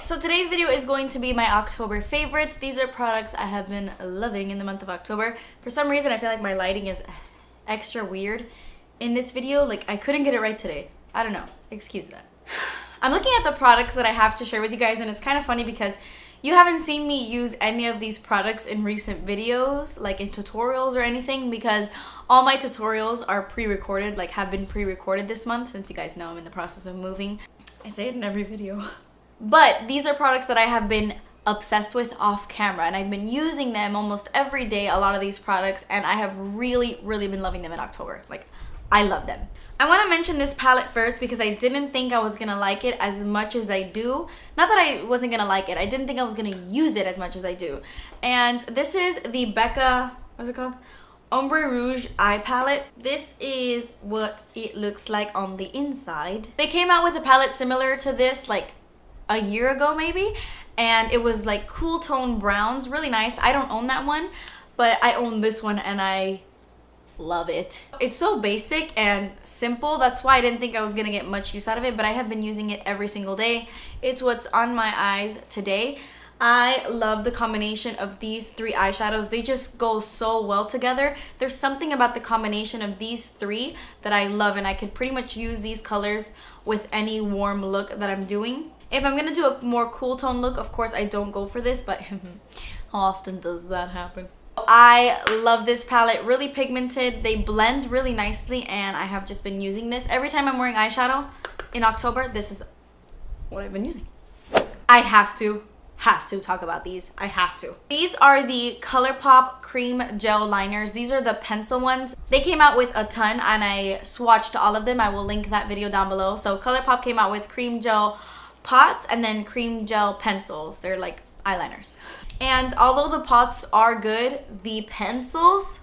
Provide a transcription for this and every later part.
So today's video is going to be my October favorites. These are products I have been loving in the month of October. For some reason, I feel like my lighting is extra weird in this video. Like, I couldn't get it right today. I don't know. Excuse that. I'm looking at the products that I have to share with you guys, and it's kind of funny because you haven't seen me use any of these products in recent videos, like in tutorials or anything, because all my tutorials are pre-recorded, like have been pre-recorded this month, since you guys know I'm in the process of moving. I say it in every video. But these are products that I have been obsessed with off camera, and I've been using them almost every day, a lot of these products, and I have really been loving them in October. Like, I love them. I want to mention this palette first because I didn't think I was gonna like it as much as I do. Not that I wasn't gonna like it, I didn't think I was gonna use it as much as I do. And this is the Becca, what's it called? Ombre Rouge eye palette. This is what it looks like on the inside. They came out with a palette similar to this like a year ago maybe, and it was like cool tone browns, really nice. I don't own that one, but I own this one and I love it. It's so basic and simple, that's why I didn't think I was gonna get much use out of it, but I have been using it every single day. It's what's on my eyes today. I love the combination of these three eyeshadows. They just go so well together. There's something about the combination of these three that I love, and I could pretty much use these colors with any warm look that I'm doing. If I'm gonna do a more cool tone look, of course I don't go for this, but how often does that happen? I love this palette, really pigmented. They blend really nicely, and I have just been using this. Every time I'm wearing eyeshadow in October, this is what I've been using. I have to talk about these. I have to. These are the ColourPop Cream Gel Liners. These are the pencil ones. They came out with a ton, and I swatched all of them. I will link that video down below. So ColourPop came out with cream gel pots and then cream gel pencils. They're like eyeliners. And although the pots are good, the pencils,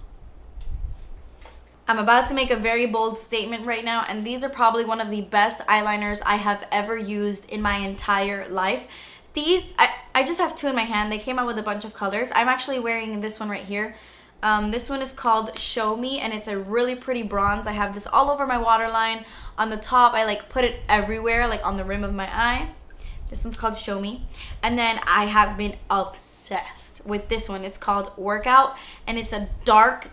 I'm about to make a very bold statement right now, and these are probably one of the best eyeliners I have ever used in my entire life. These, I just have two in my hand. They came out with a bunch of colors. I'm actually wearing this one right here. This one is called Show Me, and it's a really pretty bronze. I have this all over my waterline. On the top, I like put it everywhere, like on the rim of my eye. This one's called Show Me. And then I have been obsessed with this one. It's called Workout, and it's a dark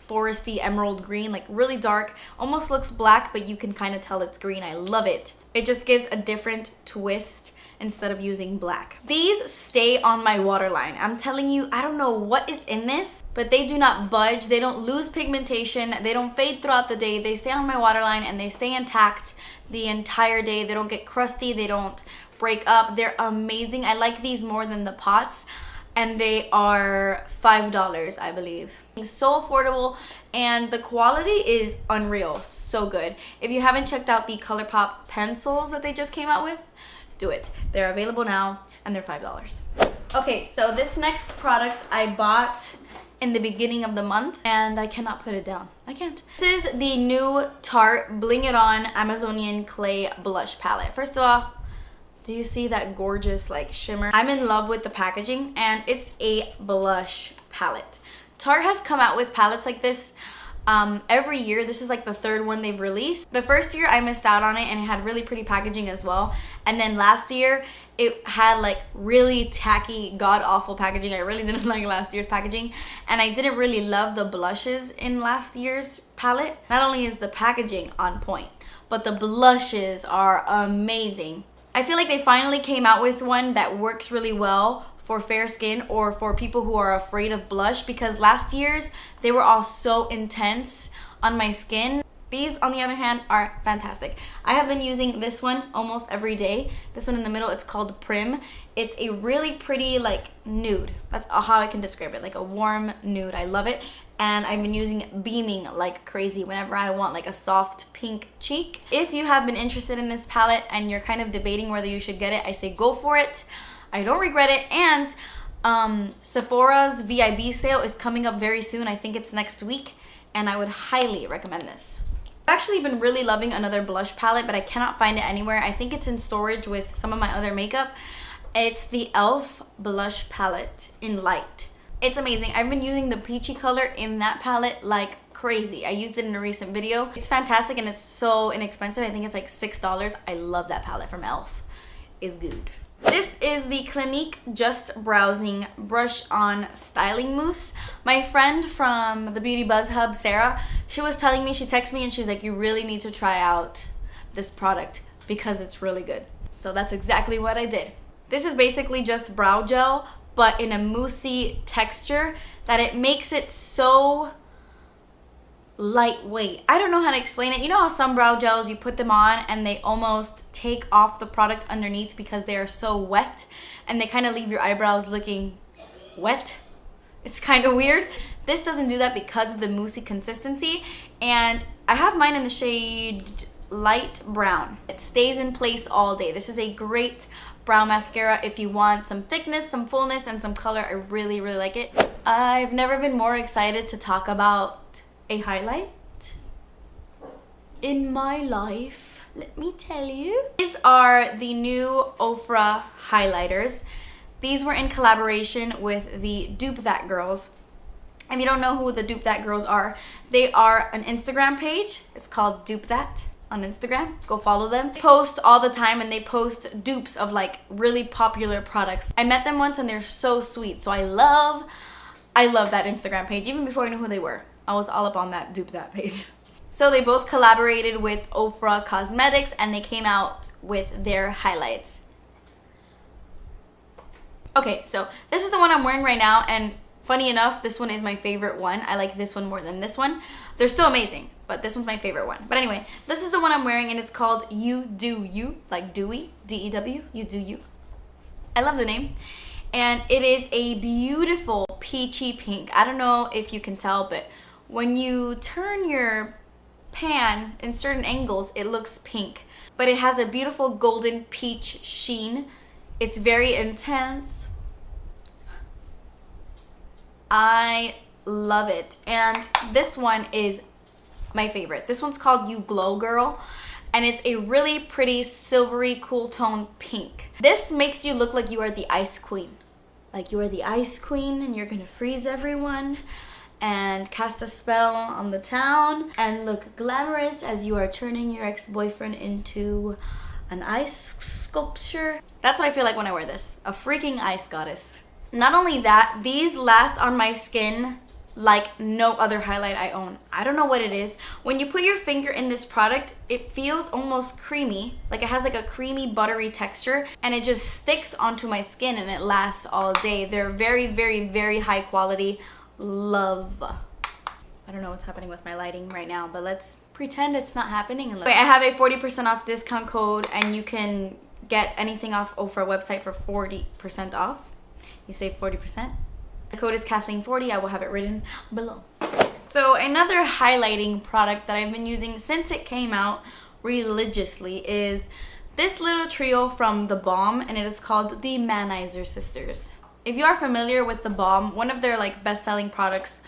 foresty emerald green, like really dark. Almost looks black, but you can kind of tell it's green. I love it. It just gives a different twist instead of using black. These stay on my waterline. I'm telling you, I don't know what is in this, but they do not budge. They don't lose pigmentation. They don't fade throughout the day. They stay on my waterline and they stay intact the entire day. They don't get crusty. They don't break up. They're amazing. I like these more than the pots, and they are $5, I believe. It's so affordable, and the quality is unreal. So good. If you haven't checked out the ColourPop pencils that they just came out with, do it. They're available now, and they're $5. Okay, so this next product I bought in the beginning of the month, and I cannot put it down. I can't. This is the new Tarte Bling It On Amazonian Clay Blush Palette. First of all, do you see that gorgeous like shimmer? I'm in love with the packaging, and it's a blush palette. Tarte has come out with palettes like this every year. This is like the third one they've released. The first year I missed out on it, and it had really pretty packaging as well. And then last year it had like really tacky, god-awful packaging. I really didn't like last year's packaging, and I didn't really love the blushes in last year's palette. Not only is the packaging on point, but the blushes are amazing. I feel like they finally came out with one that works really well for fair skin or for people who are afraid of blush, because last year's they were all so intense on my skin. These, on the other hand, are fantastic. I have been using this one almost every day. This one in the middle, it's called Prim. It's a really pretty like nude. That's how I can describe it, like a warm nude. I love it. And I've been using Beaming like crazy whenever I want like a soft pink cheek. If you have been interested in this palette and you're kind of debating whether you should get it, I say go for it. I don't regret it. And Sephora's VIB sale is coming up very soon. I think it's next week, and I would highly recommend this. I've actually been really loving another blush palette, but I cannot find it anywhere. I think it's in storage with some of my other makeup. It's the e.l.f. blush palette in light. It's amazing. I've been using the peachy color in that palette like crazy. I used it in a recent video. It's fantastic, and it's so inexpensive. I think it's like $6. I love that palette from e.l.f. is good. This is the Clinique Just Browsing Brush On Styling Mousse. My friend from the Beauty Buzz Hub, Sarah, she was telling me, she texted me and she's like, you really need to try out this product because it's really good. So that's exactly what I did. This is basically just brow gel, but in a moussey texture that it makes it so lightweight. I don't know how to explain it. You know how some brow gels, you put them on and they almost take off the product underneath because they are so wet and they kind of leave your eyebrows looking wet? It's kind of weird. This doesn't do that because of the moussey consistency, and I have mine in the shade light brown. It stays in place all day. This is a great brow mascara if you want some thickness, some fullness, and some color. I really, really like it. I've never been more excited to talk about a highlight in my life, let me tell you. These are the new Ofra highlighters. These were in collaboration with the Dupe That Girls. If you don't know who the Dupe That Girls are, they are an Instagram page. It's called Dupe That on Instagram. Go follow them. They post all the time and they post dupes of like really popular products. I met them once and they're so sweet. So I love that Instagram page. Even before I knew who they were, I was all up on that Dupe That page. So they both collaborated with Ofra Cosmetics and they came out with their highlights. Okay, so this is the one I'm wearing right now, and funny enough, this one is my favorite one. I like this one more than this one. They're still amazing, but this one's my favorite one. But anyway, this is the one I'm wearing and it's called You Do You, like Dewy, D-E-W, You Do You. I love the name. And it is a beautiful peachy pink. I don't know if you can tell, but when you turn your pan in certain angles, it looks pink. But it has a beautiful golden peach sheen. It's very intense. I love it. And this one is my favorite. This one's called You Glow Girl. And it's a really pretty silvery cool tone pink. This makes you look like you are the ice queen. Like you are the ice queen and you're gonna freeze everyone and cast a spell on the town and look glamorous as you are turning your ex-boyfriend into an ice sculpture. That's what I feel like when I wear this. A freaking ice goddess. Not only that, these last on my skin like no other highlight I own. I don't know what it is. When you put your finger in this product, it feels almost creamy. Like it has like a creamy buttery texture and it just sticks onto my skin and it lasts all day. They're very, very, very high quality. Love. I don't know what's happening with my lighting right now, but let's pretend it's not happening. Wait, I have a 40% off discount code and you can get anything off Ofra website for 40% off. You save 40%. The code is Kathleen40. I will have it written below. So another highlighting product that I've been using since it came out religiously is this little trio from The Balm, and it is called the Manizer Sisters. If you are familiar with The Balm, one of their like best-selling products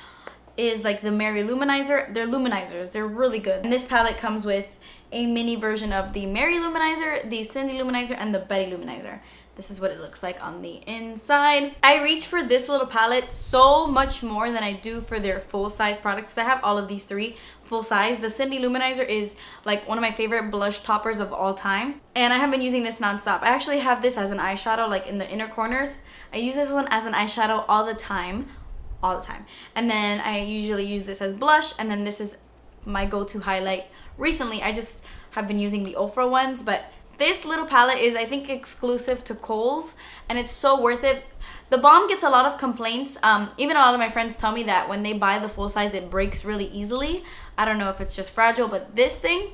is like the Mary Luminizer. They're luminizers. They're really good. And this palette comes with a mini version of the Mary Luminizer, the Cindy Luminizer, and the Betty Luminizer. This is what it looks like on the inside. I reach for this little palette so much more than I do for their full-size products. I have all of these three full-size. The Cindy Luminizer is like one of my favorite blush toppers of all time. And I have been using this nonstop. I actually have this as an eyeshadow, like in the inner corners. I use this one as an eyeshadow all the time. And then I usually use this as blush, and then this is my go-to highlight. Recently, I just have been using the Ofra ones, but this little palette is, I think, exclusive to Kohl's, and it's so worth it. The Balm gets a lot of complaints. Even a lot of my friends tell me that when they buy the full size, it breaks really easily. I don't know if it's just fragile, but this thing,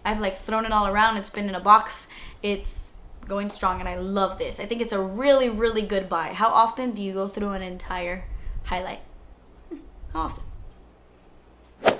I've like thrown it all around. It's been in a box. It's going strong, and I love this. I think it's a really, really good buy. How often do you go through an entire highlight? How often?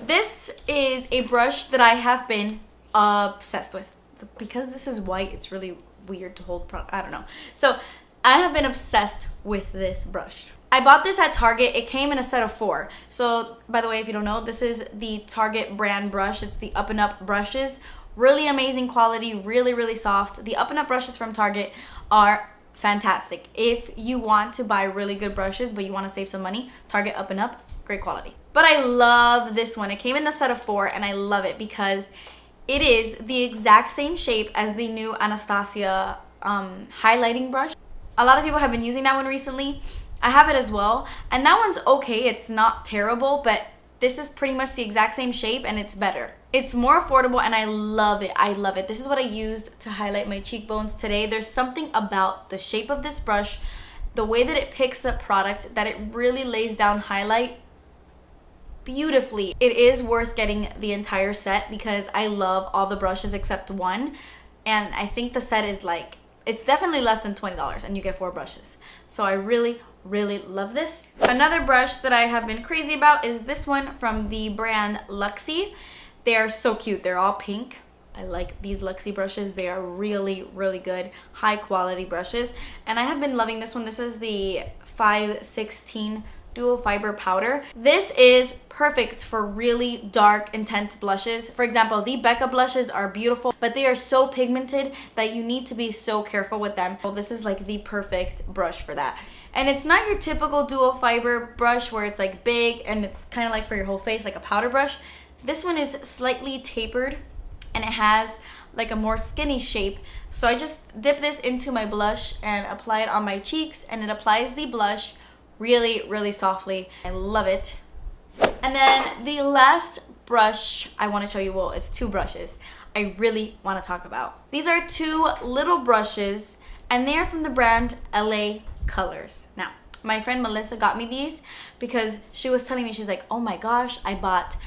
This is a brush that I have been obsessed with. Because this is white, it's really weird to hold product. I don't know. So I have been obsessed with this brush. I bought this at Target. It came in a set of 4. So by the way, if you don't know, this is the Target brand brush. It's the Up and Up brushes. Really amazing quality, really, really soft. The Up and Up brushes from Target are fantastic. If you want to buy really good brushes but you want to save some money, Target Up and Up, great quality. But I love this one. It came in the set of 4 and I love it because it is the exact same shape as the new Anastasia highlighting brush. A lot of people have been using that one recently. I have it as well, and that one's okay. It's not terrible, but this is pretty much the exact same shape and it's better. It's more affordable and I love it. I love it. This is what I used to highlight my cheekbones today. There's something about the shape of this brush, the way that it picks up product, that it really lays down highlight beautifully. It is worth getting the entire set because I love all the brushes except one, and I think the set is like, it's definitely less than $20 and you get 4 brushes. So I really love this. Another brush that I have been crazy about is this one from the brand Luxie. They are so cute. They're all pink. I like these Luxie brushes. They are really good, high quality brushes. And I have been loving this one. This is the 516 dual fiber powder. This is perfect for really dark, intense blushes. For example, the Becca blushes are beautiful, but they are so pigmented that you need to be so careful with them. Well, this is like the perfect brush for that. And it's not your typical dual fiber brush where it's like big and it's kind of like for your whole face, like a powder brush. This one is slightly tapered and it has like a more skinny shape. So I just dip this into my blush and apply it on my cheeks, and it applies the blush really softly. I love it. And then the last brush I want to show you, well, it's 2 brushes I really want to talk about. These are 2 little brushes and they are from the brand LA Colors. Now, my friend Melissa got me these because she was telling me, she's like, oh my gosh, I bought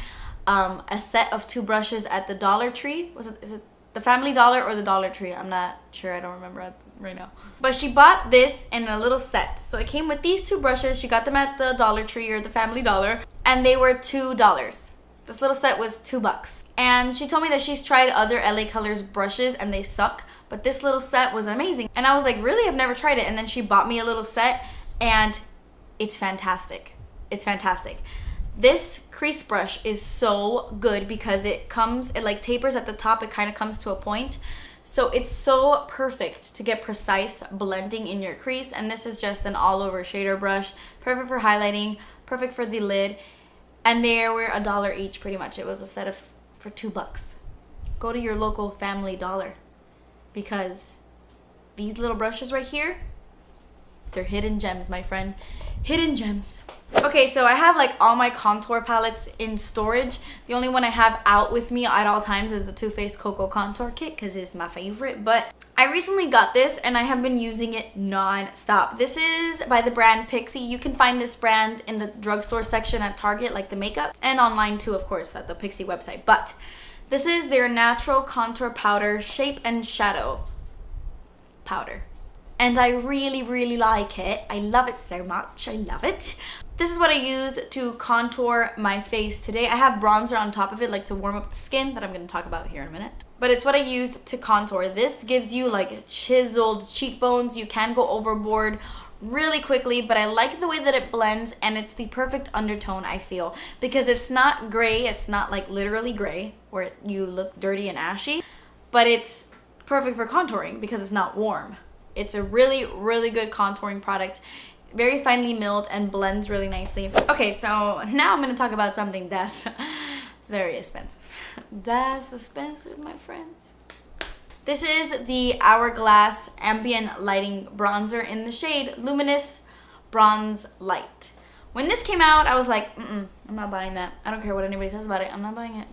a set of 2 brushes at the Dollar Tree. Is it the Family Dollar or the Dollar Tree? I'm not sure, I don't remember right now. But she bought this in a little set. So it came with these 2 brushes. She got them at the Dollar Tree or the Family Dollar, and they were $2. This little set was $2. And she told me that she's tried other LA Colors brushes and they suck, but this little set was amazing. And I was like, really? I've never tried it. And then she bought me a little set and it's fantastic. It's fantastic. This crease brush is so good because it like tapers at the top. It kind of comes to a point. So it's so perfect to get precise blending in your crease. And this is just an all over shader brush. Perfect for highlighting, perfect for the lid. And they were $1 each pretty much. It was a set for $2. Go to your local Family Dollar because these little brushes right here, they're hidden gems, my friend. Hidden gems. Okay, so I have like all my contour palettes in storage. The only one I have out with me at all times is the Too Faced Cocoa Contour Kit because it's my favorite. But I recently got this and I have been using it non-stop. This is by the brand Pixi. You can find this brand in the drugstore section at Target, like the makeup, and online too, of course, at the Pixi website. But this is their natural contour powder, shape and shadow powder. And I really like it. I love it so much. I love it. This is what I used to contour my face today. I have bronzer on top of it, like to warm up the skin, that I'm going to talk about here in a minute. But it's what I used to contour. This gives you like chiseled cheekbones. You can go overboard really quickly, but I like the way that it blends, and it's the perfect undertone, I feel, because it's not gray. It's not like literally gray where you look dirty and ashy, but it's perfect for contouring because it's not warm. It's a really good contouring product. Very finely milled and blends really nicely. Okay, so now I'm gonna talk about something that's very expensive. That's expensive, my friends. This is the Hourglass Ambient Lighting Bronzer in the shade Luminous Bronze Light. When this came out, I was like, I'm not buying that. I don't care what anybody says about it. I'm not buying it.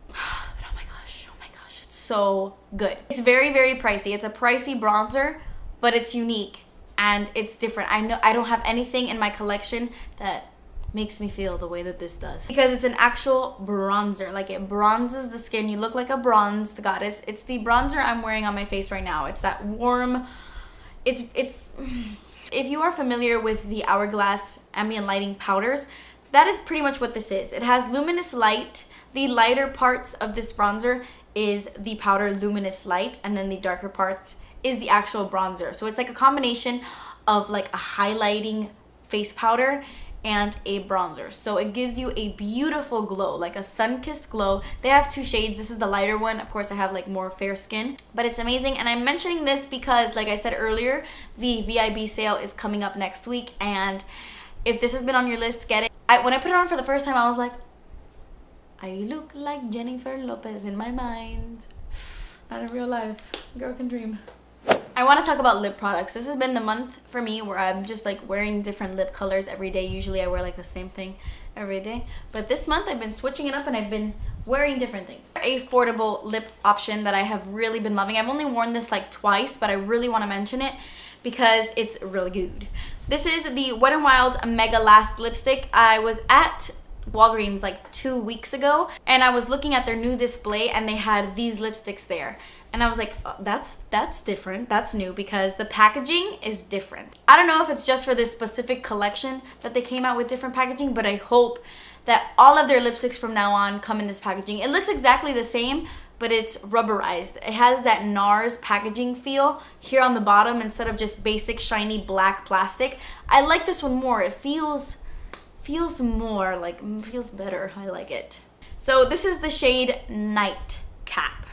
But oh my gosh, it's so good. It's very pricey. It's a pricey bronzer, but it's unique and it's different. I know I don't have anything in my collection that makes me feel the way that this does, because it's an actual bronzer. Like, it bronzes the skin. You look like a bronzed goddess. It's the bronzer I'm wearing on my face right now. It's that warm, it's if you are familiar with the Hourglass Ambient Lighting powders, that is pretty much what this is. It has luminous light. The lighter parts of this bronzer is the powder Luminous Light, and then the darker parts is the actual bronzer. So it's like a combination of like a highlighting face powder and a bronzer. So it gives you a beautiful glow, like a sun-kissed glow. They have 2 shades. This is the lighter one. Of course, I have like more fair skin, but it's amazing. And I'm mentioning this because, like I said earlier, the VIB sale is coming up next week. And if this has been on your list, get it. When I put it on for the first time, I was like, I look like Jennifer Lopez in my mind. Not in real life. Girl can dream. I want to talk about lip products. This has been the month for me where I'm just like wearing different lip colors every day. Usually I wear like the same thing every day. But this month I've been switching it up and I've been wearing different things. A affordable lip option that I have really been loving. I've only worn this like twice, but I really want to mention it because it's really good. This is the Wet n Wild Mega Last Lipstick. I was at Walgreens like 2 weeks ago and I was looking at their new display and they had these lipsticks there. And I was like, oh, that's different, that's new, because the packaging is different. I don't know if it's just for this specific collection that they came out with different packaging, but I hope that all of their lipsticks from now on come in this packaging. It looks exactly the same, but it's rubberized. It has that NARS packaging feel here on the bottom instead of just basic shiny black plastic. I like this one more. It feels more like, feels better. I like it. So this is the shade Nightcap.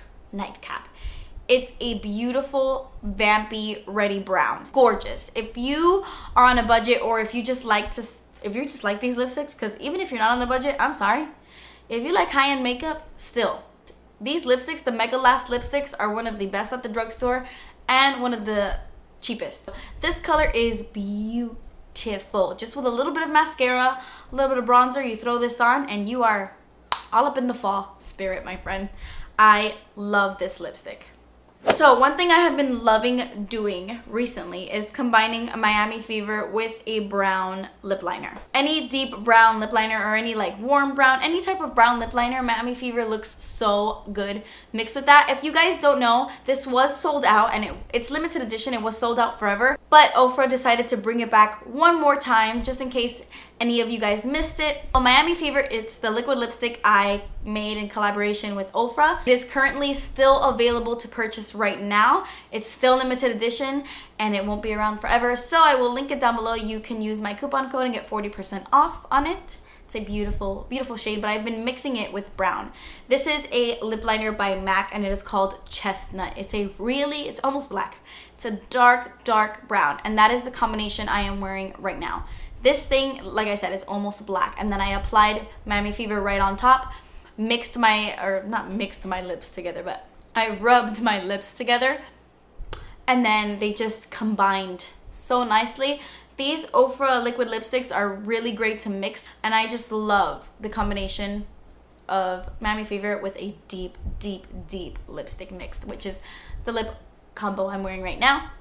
It's a beautiful, vampy, ready brown. Gorgeous. If you are on a budget, or if you just like these lipsticks, because even if you're not on the budget, I'm sorry. If you like high-end makeup, still. These lipsticks, the Mega Last lipsticks, are one of the best at the drugstore and one of the cheapest. This color is beautiful. Just with a little bit of mascara, a little bit of bronzer, you throw this on and you are all up in the fall spirit, my friend. I love this lipstick. So one thing I have been loving doing recently is combining a Miami Fever with a brown lip liner. Any deep brown lip liner or any like warm brown, any type of brown lip liner, Miami Fever looks so good mixed with that. If you guys don't know, this was sold out and it's limited edition. It was sold out forever, but Ofra decided to bring it back one more time just in case any of you guys missed it. Well, Miami Fever, it's the liquid lipstick I made in collaboration with Ofra. It is currently still available to purchase right now. It's still limited edition and it won't be around forever. So I will link it down below. You can use my coupon code and get 40% off on it. It's a beautiful, beautiful shade, but I've been mixing it with brown. This is a lip liner by MAC and it is called Chestnut. It's almost black. It's a dark, dark brown, and that is the combination I am wearing right now. This thing, like I said, is almost black, and then I applied Miami Fever right on top, not mixed my lips together, but I rubbed my lips together, and then they just combined so nicely. These Ofra liquid lipsticks are really great to mix, and I just love the combination of Miami Fever with a deep, deep, deep lipstick mix, which is the lip combo I'm wearing right now.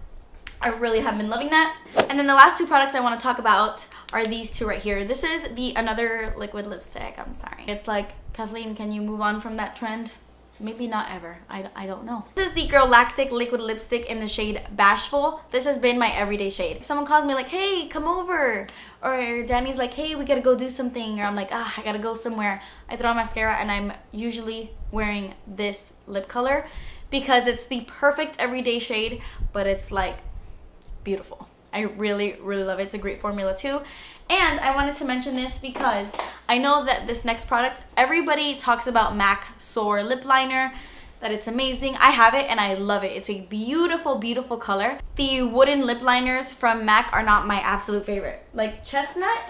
I really have been loving that. And then the last two products I want to talk about are these two right here. This is another liquid lipstick. I'm sorry. It's like, Kathleen, can you move on from that trend? Maybe not ever. I don't know. This is the Girl Lactic liquid lipstick in the shade Bashful. This has been my everyday shade. If someone calls me like, hey, come over, or Danny's like, hey, we gotta go do something, or I'm like, I gotta go somewhere, I throw on mascara and I'm usually wearing this lip color because it's the perfect everyday shade, but it's like beautiful. I really, really love it. It's a great formula too. And I wanted to mention this because I know that this next product, everybody talks about MAC Soar lip liner, that it's amazing. I have it and I love it. It's a beautiful, beautiful color. The wooden lip liners from MAC are not my absolute favorite. Like Chestnut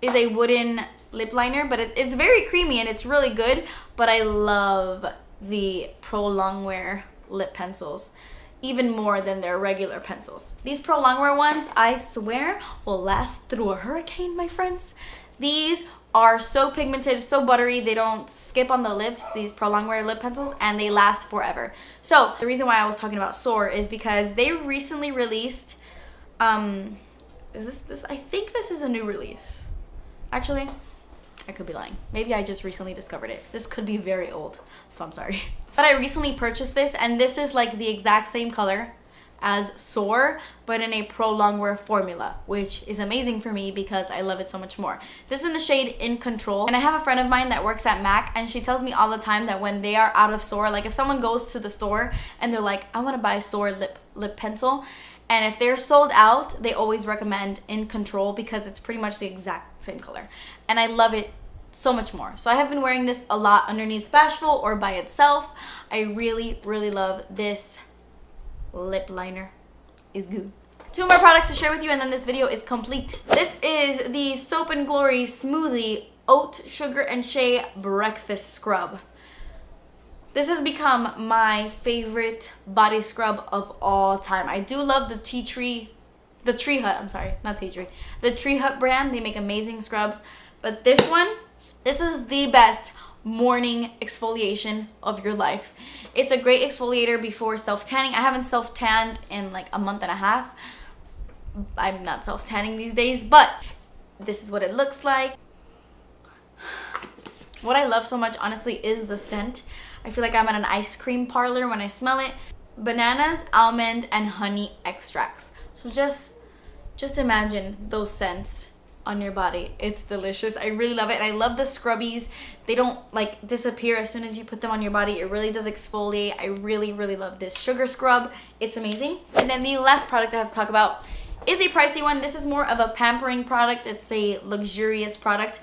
is a wooden lip liner, but it's very creamy and it's really good. But I love the Pro Longwear lip pencils even more than their regular pencils. These Pro Longwear ones, I swear, will last through a hurricane, my friends. These are so pigmented, so buttery, they don't skip on the lips, these Pro Longwear lip pencils, and they last forever. So the reason why I was talking about Soar is because they recently released, I think this is a new release. Actually, I could be lying. Maybe I just recently discovered it. This could be very old, so I'm sorry. But I recently purchased this, and this is like the exact same color as Soar, but in a Pro Longwear formula, which is amazing for me because I love it so much more. This is in the shade In Control, and I have a friend of mine that works at MAC, and she tells me all the time that when they are out of Soar, like if someone goes to the store and they're like, I want to buy Soar lip pencil, and if they're sold out, they always recommend In Control because it's pretty much the exact same color. And I love it so much more. So I have been wearing this a lot underneath Bashful or by itself. I really, really love this lip liner. Is good. Two more products to share with you and then this video is complete. This is the Soap & Glory Smoothie Oat Sugar and Shea Breakfast Scrub. This has become my favorite body scrub of all time. I do love the Tree Hut brand. They make amazing scrubs. But this is the best morning exfoliation of your life. It's a great exfoliator before self-tanning. I haven't self-tanned in like a month and a half. I'm not self-tanning these days, but this is what it looks like. What I love so much, honestly, is the scent. I feel like I'm at an ice cream parlor when I smell it. Bananas, almond, and honey extracts. So just imagine those scents on your body. It's delicious. I really love it. And I love the scrubbies. They don't like disappear as soon as you put them on your body. It really does exfoliate. I really, really love this sugar scrub. It's amazing. And then the last product I have to talk about is a pricey one. This is more of a pampering product. It's a luxurious product.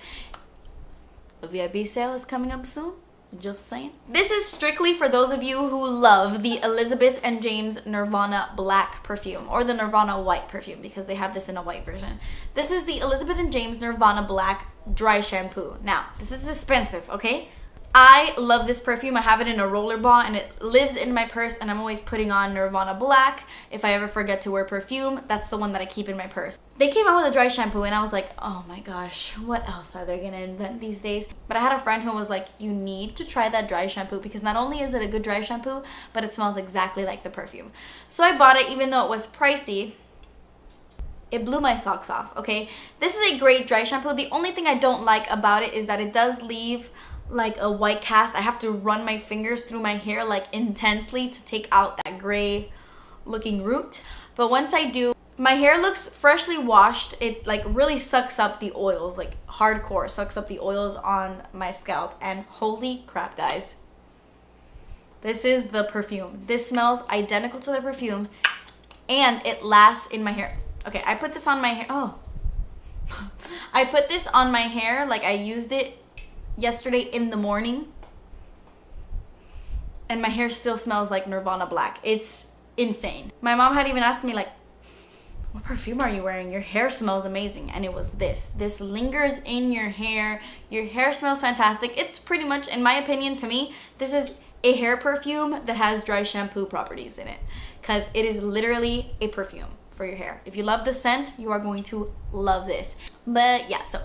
A VIP sale is coming up soon. Just saying. This is strictly for those of you who love the Elizabeth and James Nirvana Black perfume, or the Nirvana White perfume, because they have this in a white version. This is the Elizabeth and James Nirvana Black dry shampoo. Now, this is expensive, okay? I love this perfume. I have it in a roller ball and it lives in my purse, and I'm always putting on Nirvana Black. If I ever forget to wear perfume, that's the one that I keep in my purse. They came out with a dry shampoo and I was like, oh my gosh, what else are they gonna invent these days? But I had a friend who was like, you need to try that dry shampoo, because not only is it a good dry shampoo, but it smells exactly like the perfume. So I bought it even though it was pricey. It blew my socks off, okay? This is a great dry shampoo. The only thing I don't like about it is that it does leave like a white cast. I have to run my fingers through my hair like intensely to take out that gray looking root. But once I do, my hair looks freshly washed. It like really sucks up the oils, like hardcore sucks up the oils on my scalp. And holy crap, guys, this is the perfume. This smells identical to the perfume and it lasts in my hair. Okay, I put this on my hair. Oh, I put this on my hair, like I used it yesterday in the morning, and my hair still smells like Nirvana Black. It's insane. My mom had even asked me like, what perfume are you wearing? Your hair smells amazing. And it was this. This lingers in your hair. Your hair smells fantastic. It's pretty much, in my opinion, to me, this is a hair perfume that has dry shampoo properties in it, because it is literally a perfume for your hair. If you love the scent, you are going to love this. But yeah, so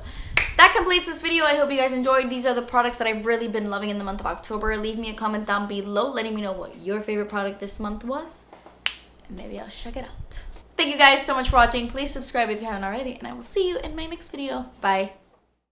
that completes this video. I hope you guys enjoyed. These are the products that I've really been loving in the month of October. Leave me a comment down below letting me know what your favorite product this month was, and maybe I'll check it out. Thank you guys so much for watching. Please subscribe if you haven't already, and I will see you in my next video. Bye.